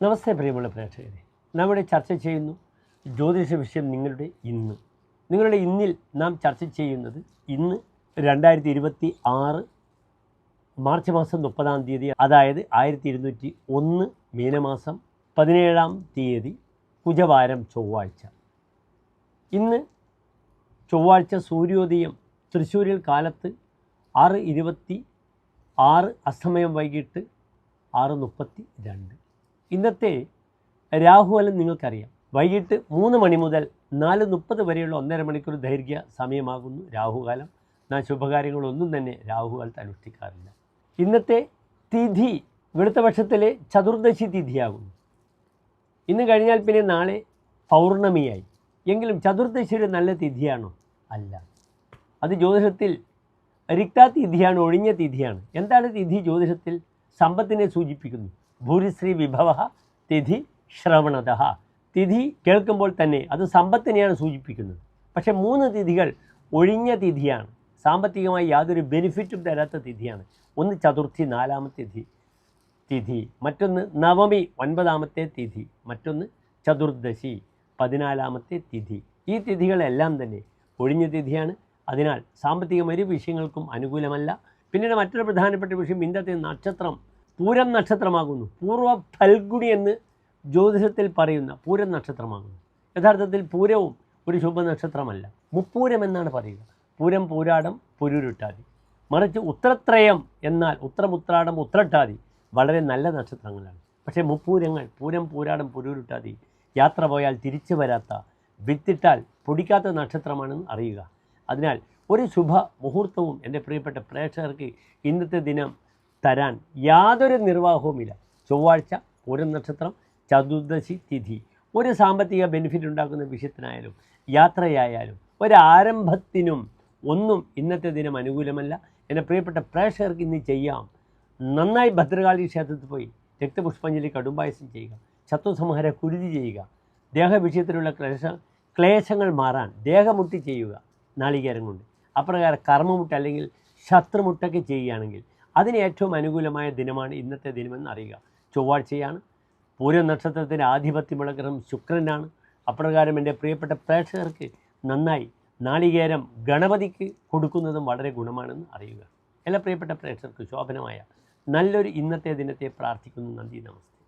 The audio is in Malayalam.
നമസ്തേ പ്രിയമുള്ള പ്രേക്ഷകരെ, നമ്മുടെ ചർച്ച ചെയ്യുന്നു ജ്യോതിഷ വിഷയം നിങ്ങളുടെ ഇന്നിൽ നാം ചർച്ച ചെയ്യുന്നത് ഇന്ന് 2026 മാർച്ച് മാസം 30-ാം തീയതി, അതായത് 1201 മീനമാസം 17-ാം തീയതി കുജവാരം ചൊവ്വാഴ്ച. ഇന്ന് ചൊവ്വാഴ്ച സൂര്യോദയം തൃശ്ശൂരിൽ കാലത്ത് 6:26, അസ്തമയം വൈകിട്ട് 6:32. ഇന്നത്തെ രാഹുകാലം നിങ്ങൾക്കറിയാം. വൈകിട്ട് 3 മണി മുതൽ 4:30 വരെയുള്ള 1.5 മണിക്കൂർ ദൈർഘ്യ സമയമാകുന്നു രാഹുകാലം. നാം ശുഭകാര്യങ്ങളൊന്നും തന്നെ രാഹുകാലത്ത് അനുഷ്ഠിക്കാറില്ല. ഇന്നത്തെ തിഥി വെളുത്തപക്ഷത്തിലെ ചതുർദശി തിഥിയാകുന്നു. ഇന്ന് കഴിഞ്ഞാൽ പിന്നെ നാളെ പൗർണമിയായി. എങ്കിലും ചതുർദശിയുടെ നല്ല തിഥിയാണോ? അല്ല. അത് ജ്യോതിഷത്തിൽ തിഥിയാണ്, ഒഴിഞ്ഞ തിഥിയാണ്. എന്താണ് തിഥി? ജ്യോതിഷത്തിൽ സമ്പത്തിനെ സൂചിപ്പിക്കുന്നു. ഭൂരിശ്രീ വിഭവ തിഥി ശ്രവണത. തിഥി കേൾക്കുമ്പോൾ തന്നെ അത് സമ്പത്തിനെയാണ് സൂചിപ്പിക്കുന്നത്. പക്ഷേ 3 തിഥികൾ ഒഴിഞ്ഞ തിഥിയാണ്, സാമ്പത്തികമായി യാതൊരു ബെനിഫിറ്റും തരാത്ത തിഥിയാണ്. ഒന്ന് ചതുർത്ഥി 4-ാമത്തെ തിഥി, മറ്റൊന്ന് നവമി 9-ാമത്തെ തിഥി, മറ്റൊന്ന് ചതുർദശി 14-ാമത്തെ തിഥി. ഈ തിഥികളെല്ലാം തന്നെ ഒഴിഞ്ഞ തിഥിയാണ്. അതിനാൽ സാമ്പത്തികം ഒരു വിഷയങ്ങൾക്കും അനുകൂലമല്ല. പിന്നീട് മറ്റൊരു പ്രധാനപ്പെട്ട വിഷയം, ഇന്നത്തെ നക്ഷത്രം പൂരം നക്ഷത്രമാകുന്നു. പൂർവ്വ ഫൽഗുണി എന്ന് ജ്യോതിഷത്തിൽ പറയുന്ന പൂരം നക്ഷത്രമാകുന്നു. യഥാർത്ഥത്തിൽ പൂരവും ഒരു ശുഭനക്ഷത്രമല്ല, മുപ്പൂരം എന്നാണ് പറയുക. പൂരം, പൂരാടം, പുരുരുട്ടാതി. മറിച്ച് ഉത്രത്രയം എന്നാൽ ഉത്രം, ഉത്രാടം, ഉത്രട്ടാതി വളരെ നല്ല നക്ഷത്രങ്ങളാണ്. പക്ഷേ മുപ്പൂരങ്ങൾ പൂരം, പൂരാടം, പുരുരുട്ടാതി യാത്ര പോയാൽ തിരിച്ചു വരാത്ത, വിത്തിട്ടാൽ പൊടിക്കാത്ത നക്ഷത്രമാണെന്ന് അറിയുക. അതിനാൽ ഒരു ശുഭ മുഹൂർത്തവും എൻ്റെ പ്രിയപ്പെട്ട പ്രേക്ഷകർക്ക് ഇന്നത്തെ ദിനം തരാൻ യാതൊരു നിർവാഹവുമില്ല. ചൊവ്വാഴ്ച, പൂരം നക്ഷത്രം, ചതുർദശി തിഥി. ഒരു സാമ്പത്തിക ബെനിഫിറ്റ് ഉണ്ടാക്കുന്ന വിഷയത്തിനായാലും യാത്രയായാലും ഒരാരംഭത്തിനും ഒന്നും ഇന്നത്തെ ദിനം അനുകൂലമല്ല. എൻ്റെ പ്രിയപ്പെട്ട പ്രേക്ഷകർക്ക് ഇന്ന് ചെയ്യാം. നന്നായി ഭദ്രകാളി ക്ഷേത്രത്തിൽ പോയി രക്തപുഷ്പാഞ്ജലി കടുംബായസം ചെയ്യുക, ശത്രുസംഹാര കുരുതി ചെയ്യുക, ദേഹവിഷയത്തിലുള്ള ക്ലേശങ്ങൾ മാറാൻ ദേഹമുട്ടി ചെയ്യുക നാളികേരം കൊണ്ട്. അപ്രകാരം കർമ്മമുട്ട അല്ലെങ്കിൽ ശത്രുമുട്ടൊക്കെ ചെയ്യുകയാണെങ്കിൽ അതിന് ഏറ്റവും അനുകൂലമായ ദിനമാണ് ഇന്നത്തെ ദിനമെന്ന് അറിയുക. ചൊവ്വാഴ്ചയാണ്. പൂരം നക്ഷത്രത്തിൻ്റെ ആധിപത്യമുള്ള ഗ്രഹം ശുക്രനാണ്. അപ്രകാരം എൻ്റെ പ്രിയപ്പെട്ട പ്രേക്ഷകർക്ക് നന്നായി നാളികേരം ഗണപതിക്ക് കൊടുക്കുന്നതും വളരെ ഗുണമാണെന്ന് അറിയുക. എല്ലാ പ്രിയപ്പെട്ട പ്രേക്ഷകർക്ക് ശോഭനമായ നല്ലൊരു ഇന്നത്തെ ദിനത്തെ പ്രാർത്ഥിക്കുന്നു. നന്ദി, നമസ്തേ.